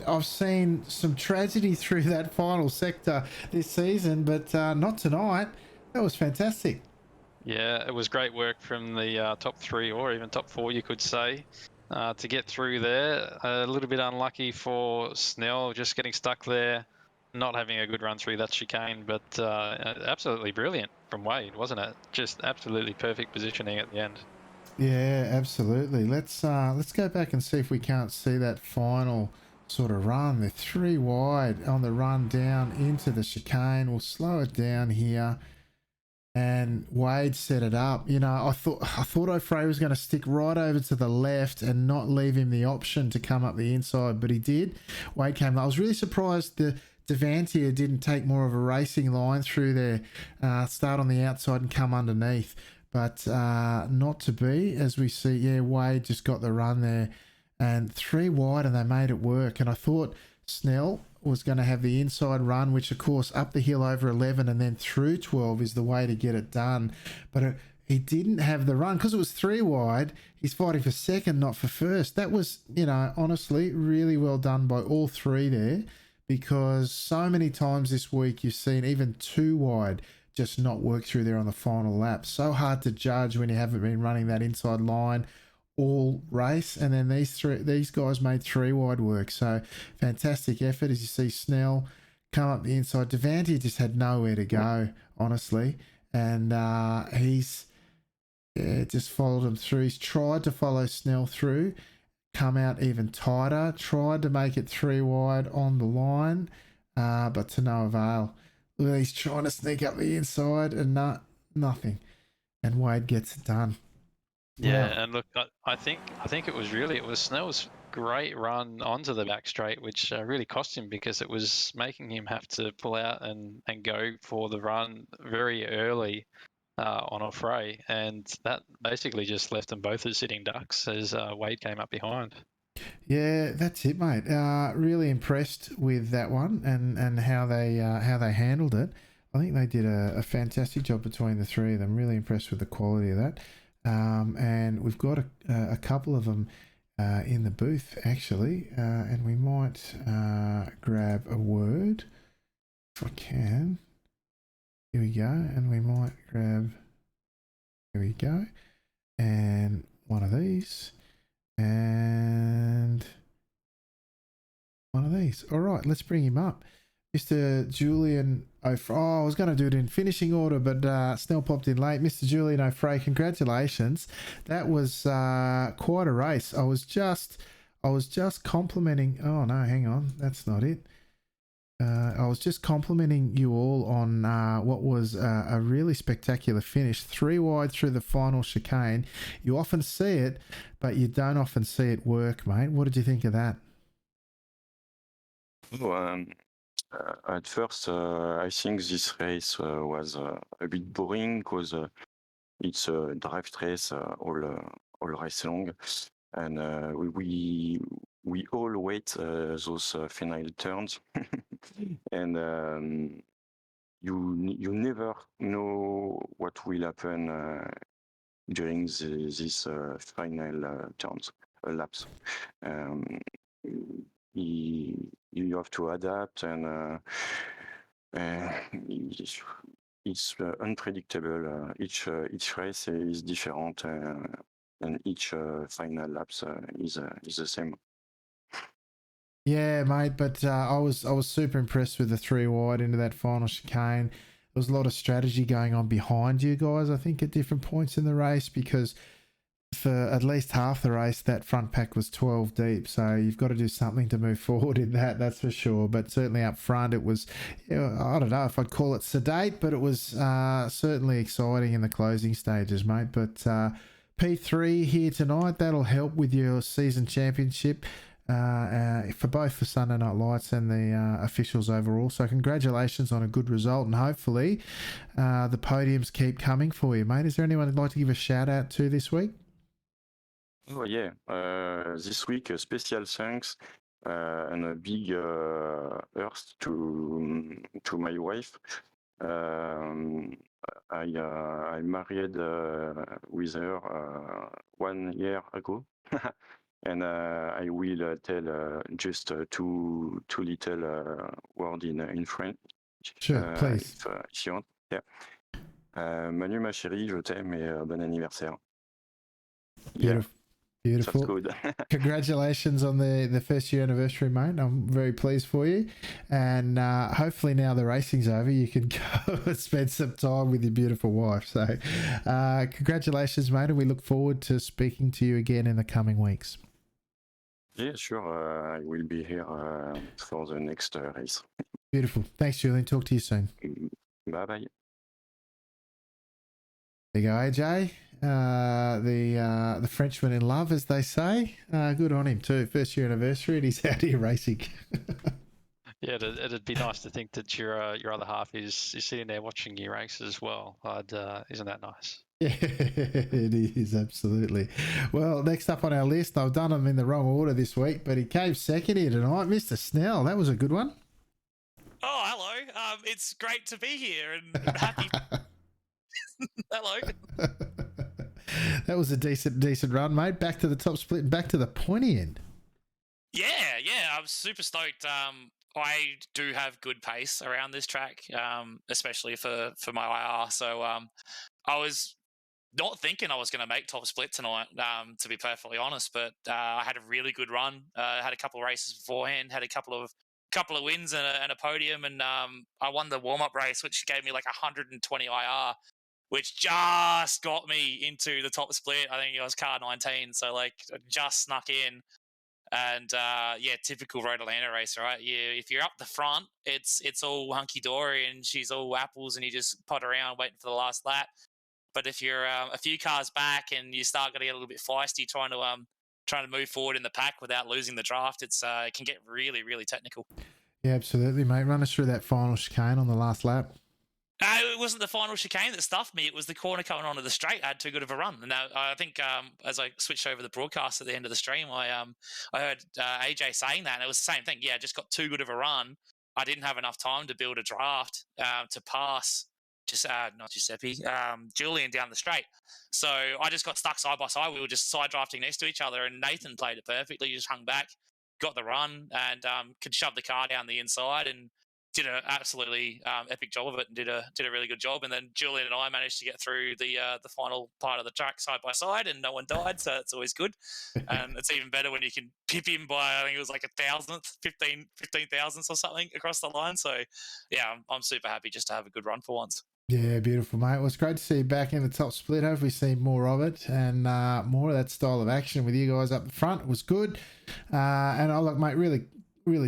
I've seen some tragedy through that final sector this season, but not tonight. That was fantastic. Yeah, it was great work from the top 3 or even top 4, you could say, to get through there. A little bit unlucky for Snell, just getting stuck there, not having a good run through that chicane, but absolutely brilliant from Wade, wasn't it? Just absolutely perfect positioning at the end. Yeah, absolutely. Let's go back and see if we can't see that final sort of run. They're 3 wide on the run down into the chicane. We'll slow it down here. and Wade set it up. I thought O'Fray was going to stick right over to the left and not leave him the option to come up the inside, but he did. Wade came. I was really surprised the Devantier didn't take more of a racing line through there, start on the outside and come underneath. But not to be, as we see. Yeah, Wade just got the run there, and 3 wide, and they made it work. And I thought Snell was going to have the inside run, which of course up the hill over 11 and then through 12 is the way to get it done. But he didn't have the run because it was 3 wide. He's fighting for second, not for first. That was, honestly, really well done by all 3 there, because so many times this week you've seen even 2 wide just not work through there on the final lap. So hard to judge when you haven't been running that inside line all race, and then these guys made 3 wide work. So fantastic effort. As you see Snell come up the inside, Devantier just had nowhere to go, honestly, and he's just followed him through. He's tried to follow Snell through, come out even tighter, tried to make it 3 wide on the line, but to no avail. Look, he's trying to sneak up the inside and nothing, and Wade gets it done. Yeah, Wow. and look, I think it was Snell's great run onto the back straight, which really cost him, because it was making him have to pull out and go for the run very early on a fray, and that basically just left them both as sitting ducks as Wade came up behind. Yeah, that's it, mate. Really impressed with that one and how they handled it. I think they did a fantastic job between the 3 of them. Really impressed with the quality of that. And we've got a couple of them in the booth actually, and we might grab a word if I can. Here we go, and we might grab. Here we go, and one of these. And one of these. All right, let's bring him up. Mr. Julian O'Fray. Oh, I was going to do it in finishing order, but Snell popped in late. Mr. Julian O'Fray, congratulations. That was quite a race. I was just complimenting. Oh no, hang on, that's not it. I was just complimenting you all on what was a really spectacular finish. 3 wide through the final chicane. You often see it, but you don't often see it work, mate. What did you think of that? Oh, at first, I think this race was a bit boring because it's a drive race all race long, and we all wait those final turns, and you never know what will happen during this final turns laps. Um, you have to adapt, and it's unpredictable. Each race is different, and each final laps is the same. Yeah, mate, but I was super impressed with the 3 wide into that final chicane. There was a lot of strategy going on behind you guys, I think, at different points in the race, because for at least half the race, that front pack was 12 deep. So you've got to do something to move forward in that's for sure. But certainly up front, it was, I don't know if I'd call it sedate, but it was certainly exciting in the closing stages, mate. But P3 here tonight, that'll help with your season championship. For both the Sunday Night Lights and the officials overall. So congratulations on a good result, and hopefully the podiums keep coming for you, mate. Is there anyone you'd like to give a shout out to this week? Oh yeah, this week a special thanks and a big earth to my wife. I married with her 1 year ago. And I will tell just two little words in French. Sure, please. If you want. Yeah. Manu, ma chérie, je t'aime et bon anniversaire. Beautiful. Yeah, Beautiful. that's good. Congratulations on the first year anniversary, mate. I'm very pleased for you. And hopefully now the racing's over, you can go and spend some time with your beautiful wife. So congratulations, mate. And we look forward to speaking to you again in the coming weeks. Yeah, sure. I will be here for the next race. Beautiful. Thanks, Julian. Talk to you soon. Bye bye. There you go, AJ. The Frenchman in love, as they say. Good on him too. First year anniversary, and he's out here racing. Yeah, it'd be nice to think that your other half is sitting there watching you race as well. Isn't that nice? Yeah, it is, absolutely. Well, next up on our list, I've done him in the wrong order this week, but he came second here tonight. Mr. Snell, that was a good one. Oh, hello. It's great to be here and happy. Hello. That was a decent run, mate. Back to the top split and back to the pointy end. Yeah. I'm super stoked. I do have good pace around this track, especially for my IR. So I was not thinking I was going to make top split tonight, to be perfectly honest. But I had a really good run. Had a couple of races beforehand. Had a couple of wins and a podium, and I won the warm up race, which gave me like 120 IR, which just got me into the top split. I think it was car 19, so like just snuck in. And typical Road Atlanta race, right? If you're up the front, it's all hunky dory and she's all apples, and you just pot around waiting for the last lap. But if you're a few cars back and you start getting a little bit feisty, trying to move forward in the pack without losing the draft, it can get really, really technical. Yeah, absolutely, mate. Run us through that final chicane on the last lap. It wasn't the final chicane that stuffed me. It was the corner coming onto the straight. I had too good of a run. And I think as I switched over the broadcast at the end of the stream, I heard AJ saying that, and it was the same thing. Yeah, I just got too good of a run. I didn't have enough time to build a draft to pass not Giuseppe, Julian down the straight. So I just got stuck side by side. We were just side drafting next to each other, and Nathan played it perfectly. He just hung back, got the run, and could shove the car down the inside and did an absolutely epic job of it, and did a really good job. And then Julian and I managed to get through the final part of the track side by side, and no one died, so it's always good. And it's even better when you can pip him by, I think it was like 15 thousandths or something across the line. So yeah, I'm super happy just to have a good run for once. Yeah, beautiful, mate. Well, it's great to see you back in the top split. Hopefully see more of it and more of that style of action with you guys up the front. It was good. And I look, mate, really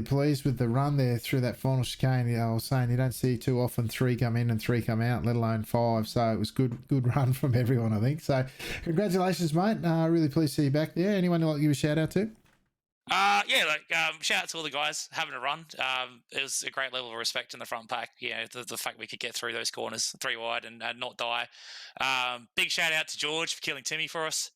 pleased with the run there through that final chicane. I was saying you don't see too often 3 come in and 3 come out, let alone 5. So it was good run from everyone, I think. So congratulations, mate. Really pleased to see you back there. Anyone you'd like to give a shout out to? Shout out to all the guys having a run. It was a great level of respect in the front pack. You know, the fact we could get through those corners 3 wide and not die. Big shout out to George for killing Timmy for us.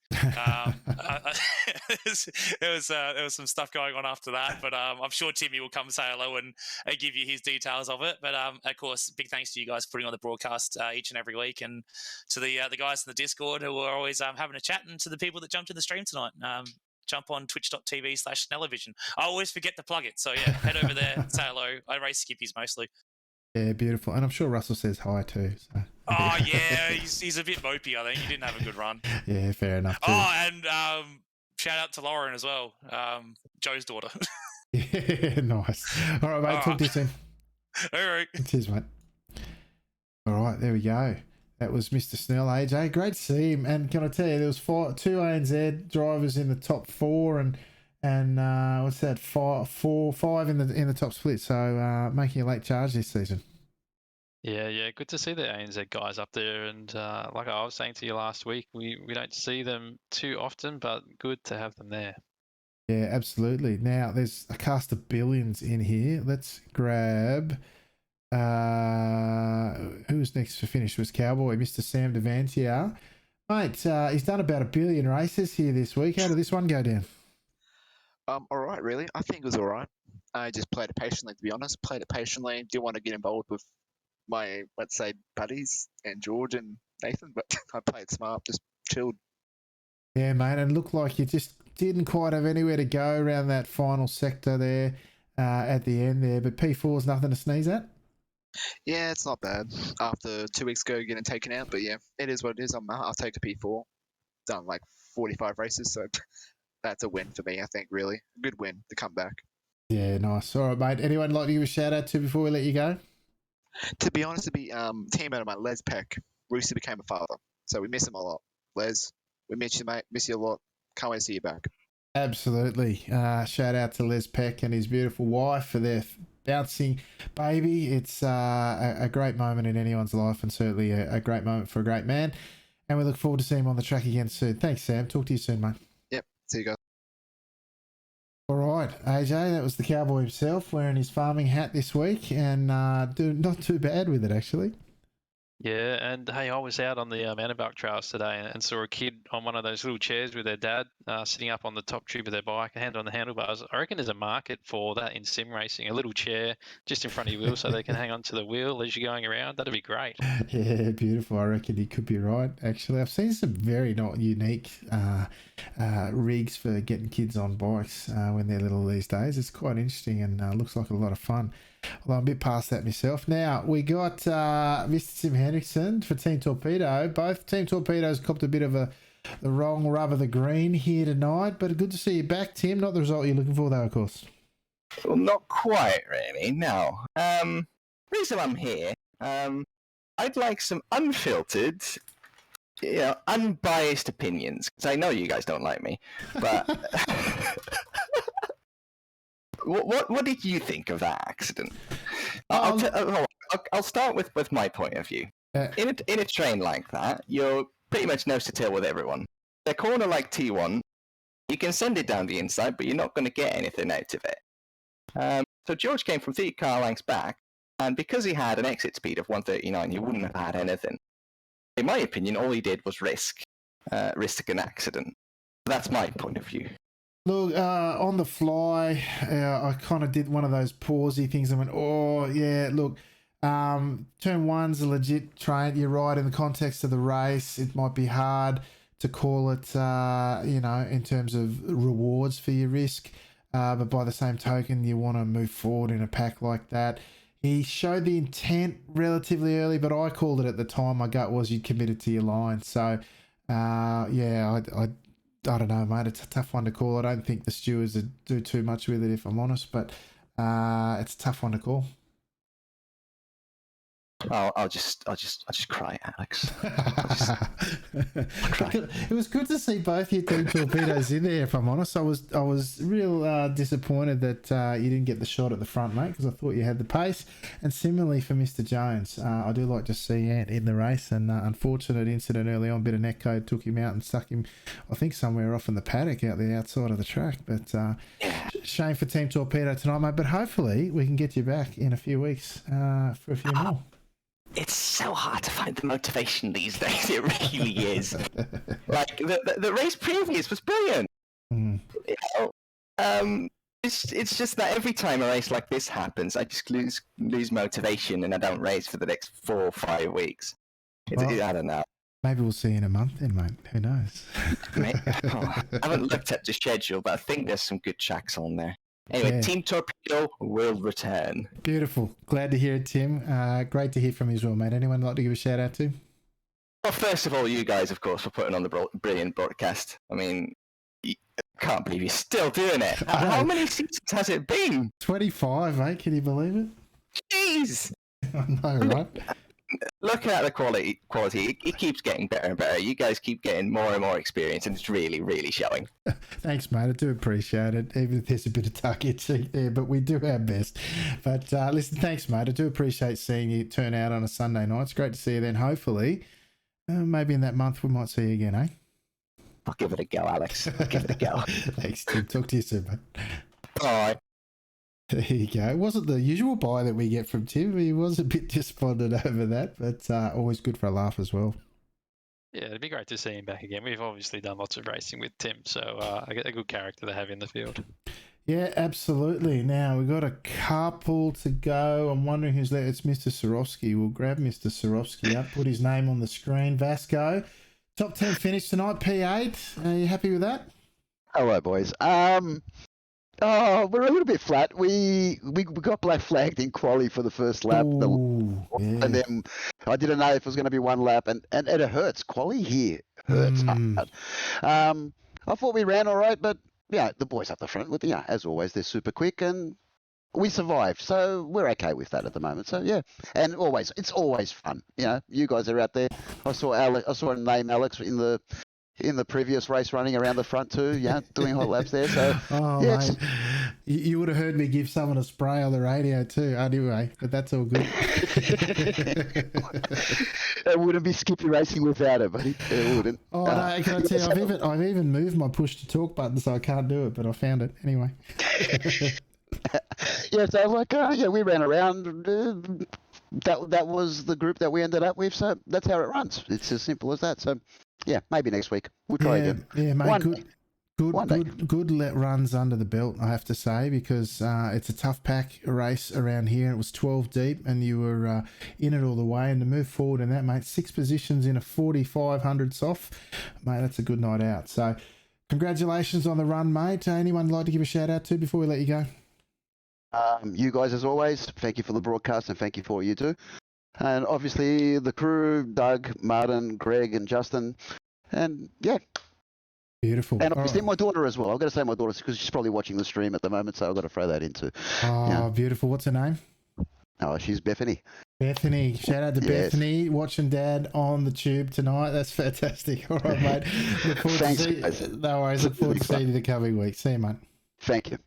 There was some stuff going on after that, but I'm sure Timmy will come say hello and give you his details of it. But of course, big thanks to you guys for putting on the broadcast each and every week, and to the guys in the Discord who are always having a chat, and to the people that jumped in the stream tonight. Jump on twitch.tv/Snellovision. I always forget to plug it. So yeah, head over there, say hello. I race skippies mostly. Yeah, beautiful. And I'm sure Russell says hi too. So. Oh yeah, he's a bit mopey, I think. He didn't have a good run. Yeah, fair enough too. Oh, and shout out to Lauren as well, Joe's daughter. Yeah, nice. All right, mate. Talk to you soon. All right. Cheers, mate. All right, there we go. That was Mr. Snell, AJ. Great to see him. And can I tell you, there was 2 ANZ drivers in the top 4, and what's that? 5 in the top split. So making a late charge this season. Yeah, good to see the ANZ guys up there. And like I was saying to you last week, we don't see them too often, but good to have them there. Yeah, absolutely. Now there's a cast of billions in here. Let's grab. Who was next to finish? Was Cowboy, Mr. Sam Devantier. Mate, he's done about 1 billion races here this week. How did this one go down? All right, really. I think it was all right. I just played it patiently, to be honest. Played it patiently. Didn't want to get involved with my, let's say, buddies and George and Nathan, but I played smart, just chilled. Yeah, mate, and looked like you just didn't quite have anywhere to go around that final sector there at the end there. But P4 is nothing to sneeze at. Yeah, it's not bad. After 2 weeks ago getting taken out, but yeah, it is what it is. I'll take a P4. Done like 45 races, so that's a win for me, I think, really. A good win to come back. Yeah, nice. All right, mate. Anyone like to give a shout out to before we let you go? To be honest, to be teammate of mine, Les Peck, recently became a father, so we miss him a lot. Les, we miss you, mate. Miss you a lot. Can't wait to see you back. Absolutely. Shout out to Les Peck and his beautiful wife for their bouncing baby. It's a great moment in anyone's life, and certainly a great moment for a great man. And we look forward to seeing him on the track again soon. Thanks, Sam. Talk to you soon, mate. Yep. See you guys. All right, AJ, that was the cowboy himself wearing his farming hat this week and doing not too bad with it, actually. Yeah, and hey, I was out on the mountain bike trails today and saw a kid on one of those little chairs with their dad sitting up on the top tube of their bike, a hand on the handlebars. I reckon there's a market for that in sim racing, a little chair just in front of your wheel so they can hang on to the wheel as you're going around. That'd be great. Yeah, beautiful. I reckon you could be right, actually. I've seen some very not unique rigs for getting kids on bikes when they're little these days. It's quite interesting and looks like a lot of fun. Although I'm a bit past that myself. Now, we got Mr. Tim Henriksen for Team Torpedo. Both Team Torpedoes copped a bit of the wrong rub of the green here tonight, but good to see you back, Tim. Not the result you're looking for, though, of course. Well, not quite, really, no. Reason I'm here, I'd like some unfiltered, unbiased opinions, because I know you guys don't like me, but... What did you think of that accident? I'll start with my point of view. In a train like that, you're pretty much nose to tail with everyone. A corner like T1, you can send it down the inside, but you're not going to get anything out of it. So George came from 3 car lengths back, and because he had an exit speed of 139, he wouldn't have had anything. In my opinion, all he did was risk an accident. That's my point of view. Look, on the fly, I kind of did one of those pausey things and went, oh, yeah, look, turn one's a legit train. You're right, in the context of the race, it might be hard to call it, in terms of rewards for your risk. But by the same token, you want to move forward in a pack like that. He showed the intent relatively early, but I called it at the time. My gut was you'd committed to your line. So, I don't know, mate. It's a tough one to call. I don't think the stewards do too much with it, if I'm honest, but it's a tough one to call. I'll just cry, Alex. It was good to see both your Team Torpedoes in there, if I'm honest. I was real disappointed that you didn't get the shot at the front, mate, because I thought you had the pace. And similarly for Mr. Jones, I do like to see Ant in the race, and unfortunate incident early on, bit of netcode took him out and stuck him, I think, somewhere off in the paddock out the outside of the track. But shame for Team Torpedo tonight, mate, but hopefully we can get you back in a few weeks for a few more. It's so hard to find the motivation these days. It really is. Like the race previous was brilliant. Mm. It's just that every time a race like this happens, I just lose motivation and I don't race for the next 4 or 5 weeks. I don't know. Maybe we'll see you in a month then, mate. Who knows? I haven't looked at the schedule, but I think there's some good tracks on there. Anyway, yeah. Team Torpedo will return. Beautiful. Glad to hear it, Tim. Great to hear from you as well, mate. Anyone like to give a shout out to? Well, first of all, you guys, of course, for putting on the brilliant broadcast. I mean, I can't believe you're still doing it. How many seasons has it been? 25, mate. Can you believe it? Jeez. I know, right? Looking at the quality, it keeps getting better and better. You guys keep getting more and more experience, and it's really, really showing. Thanks, mate. I do appreciate it, even if there's a bit of target cheek there, but we do our best. But listen, thanks, mate. I do appreciate seeing you turn out on a Sunday night. It's great to see you then. Hopefully, maybe in that month we might see you again, eh? I'll give it a go, Alex. I'll give it a go. Thanks, Tim. Talk to you soon, mate. Bye. There you go. It wasn't the usual buy that we get from Tim. He was a bit despondent over that, but always good for a laugh as well. Yeah, it'd be great to see him back again. We've obviously done lots of racing with Tim, so a good character to have in the field. Yeah, absolutely. Now, we've got a couple to go. I'm wondering who's there. It's Mr. Sorowski. We'll grab Mr. Sorowski up, put his name on the screen. Vasco, top 10 finish tonight, P8. Are you happy with that? Hello, boys. Oh, we're a little bit flat. We got black flagged in quali for the first lap. Ooh, yeah. And then I didn't know if it was going to be one lap. And it hurts. Quali here hurts hard. I thought we ran all right, but yeah, the boys up the front, as always, they're super quick and we survived. So we're okay with that at the moment. So yeah, and it's always fun. You guys are out there. I saw a name Alex in the in the previous race running around the front too, yeah, doing hot laps there. So Oh, yeah, mate. You would have heard me give someone a spray on the radio too, anyway, but that's all good. it wouldn't be Skippy racing without it, buddy. It wouldn't. Oh, no, can I tell you, I've even moved my push to talk button so I can't do it, but I found it anyway. Yeah, so like, yeah, we ran around. That was the group that we ended up with, so that's how it runs. It's as simple as that. So, yeah, maybe next week we'll try again. Yeah, mate. One day. Good runs under the belt, I have to say, because it's a tough pack race around here. It was 12 deep, and you were in it all the way. And to move forward in that, mate, 6 positions in a 4,500 soft, mate, that's a good night out. So, congratulations on the run, mate. Anyone like to give a shout out to before we let you go? You guys, as always, thank you for the broadcast and thank you for what you do. And obviously the crew, Doug, Martin, Greg, and Justin. And yeah. Beautiful. And obviously my daughter as well. I've got to say my daughter because she's probably watching the stream at the moment, so I've got to throw that in too. Oh, yeah. Beautiful. What's her name? Oh, she's Bethany. Bethany. Shout out to Bethany watching Dad on the tube tonight. That's fantastic. All right, mate. Look forward to seeing you. No worries. Look forward to seeing you the coming week. See you, mate. Thank you.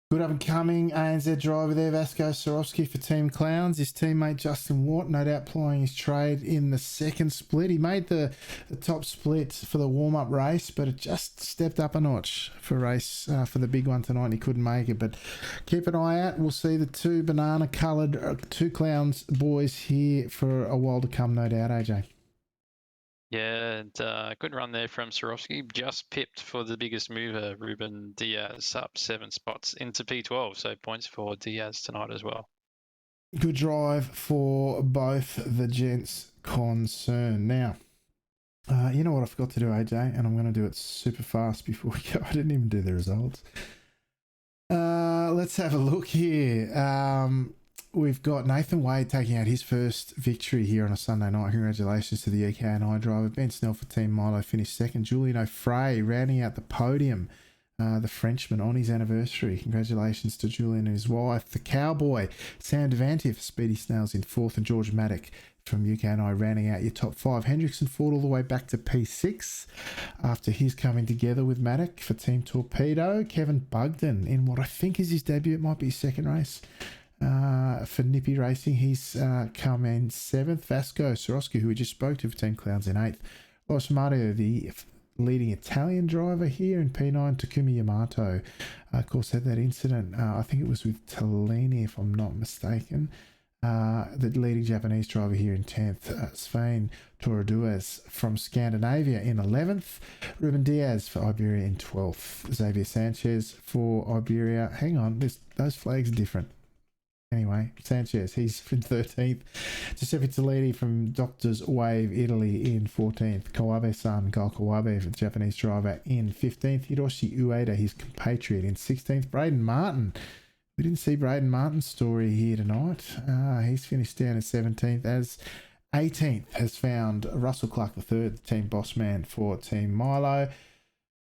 Good up and coming ANZ driver there, Vasco Sorowski for Team Clowns. His teammate Justin Watt, no doubt plying his trade in the second split. He made the top split for the warm-up race, but it just stepped up a notch for race for the big one tonight. He couldn't make it, but keep an eye out. We'll see the two banana-coloured, two Clowns boys here for a while to come, no doubt, AJ. Yeah, and good run there from Sorowski. Just pipped for the biggest mover, Ruben Diaz, up 7 spots into P12. So points for Diaz tonight as well. Good drive for both the gents concerned. Now, you know what I forgot to do, AJ, and I'm going to do it super fast before we go. I didn't even do the results. Let's have a look here. We've got Nathan Wade taking out his first victory here on a Sunday night. Congratulations to the EK&I driver. Ben Snell for Team Milo finished second. Julian O'Fray rounding out the podium. The Frenchman on his anniversary. Congratulations to Julian and his wife. The Cowboy, Sam Devante for Speedy Snails in fourth, and George Maddock from UK&I rounding out your top 5. Hendrickson fought all the way back to P6 after his coming together with Maddock for Team Torpedo. Kevin Bugden in what I think is his debut. It might be his second race. For Nippy Racing, he's come in 7th. Vasco Sorowski, who we just spoke to for Team Clowns, in 8th. Loris Mario, the leading Italian driver here in P9. Takumi Yamato, of course, had that incident. I think it was with Tellini, if I'm not mistaken. The leading Japanese driver here in 10th. Svein Torreduez from Scandinavia in 11th. Ruben Diaz for Iberia in 12th. Xavier Sanchez for Iberia. Hang on, those flags are different. Anyway, Sanchez, he's in 13th. Giuseppe Toledi from Doctors Wave, Italy in 14th. Kawabe-san, Gal Kawabe, the Japanese driver, in 15th. Hiroshi Ueda, his compatriot, in 16th. Braden Martin. We didn't see Braden Martin's story here tonight. He's finished down at 17th. As 18th has found Russell Clark III, the team boss man for Team Milo.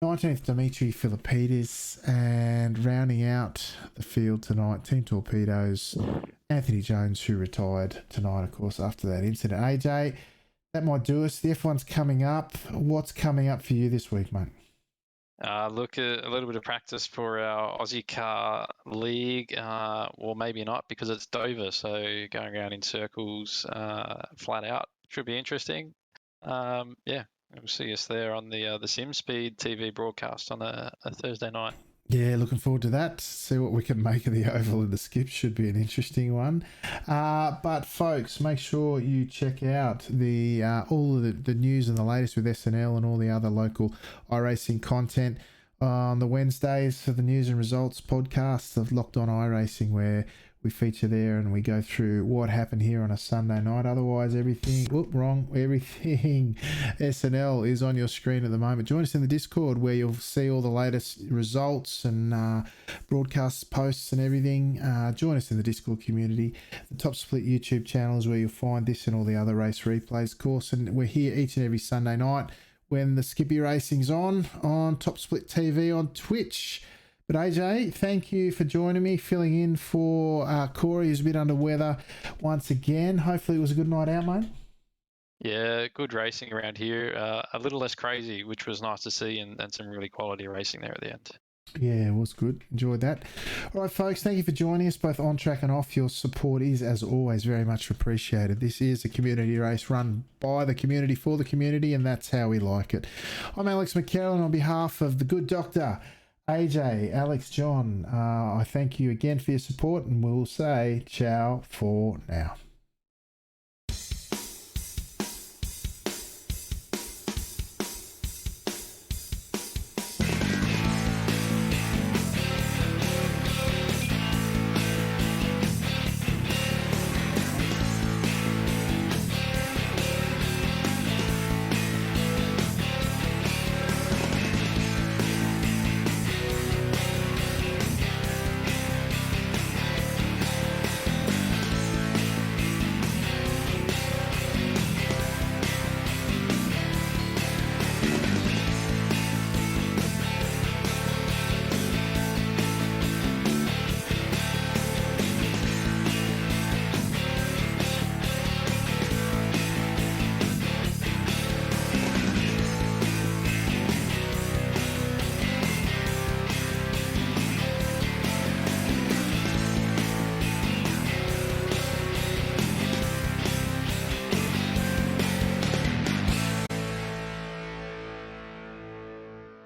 19th, Dimitri Philippides, and rounding out the field tonight, Team Torpedoes, Anthony Jones, who retired tonight, of course, after that incident. AJ, that might do us. The F1's coming up. What's coming up for you this week, mate? Look, a little bit of practice for our Aussie Car League. Well, maybe not because it's Dover, so going around in circles flat out should be interesting. Yeah. We'll see us there on the SimSpeed TV broadcast on a Thursday night. Yeah, looking forward to that. See what we can make of the oval and the skip. Should be an interesting one. But folks, make sure you check out the all of the news and the latest with SNL and all the other local iRacing content on the Wednesdays for the news and results podcast of Locked On iRacing, where we feature there and we go through what happened here on a Sunday night. Otherwise, everything SNL is on your screen at the moment. Join us in the Discord where you'll see all the latest results and broadcast posts and everything. Join us in the Discord community. The Top Split YouTube channel is where you'll find this and all the other race replays, of course. And we're here each and every Sunday night when the Skippy Racing's on Top Split TV on Twitch. But AJ, thank you for joining me, filling in for Corey, who's a bit under weather once again. Hopefully it was a good night out, mate. Yeah, good racing around here. A little less crazy, which was nice to see, and some really quality racing there at the end. Yeah, it was good. Enjoyed that. All right, folks, thank you for joining us both on track and off. Your support is, as always, very much appreciated. This is a community race run by the community for the community, and that's how we like it. I'm Alex McCarroll, on behalf of the good doctor, AJ, Alex, John, I thank you again for your support, and we'll say ciao for now.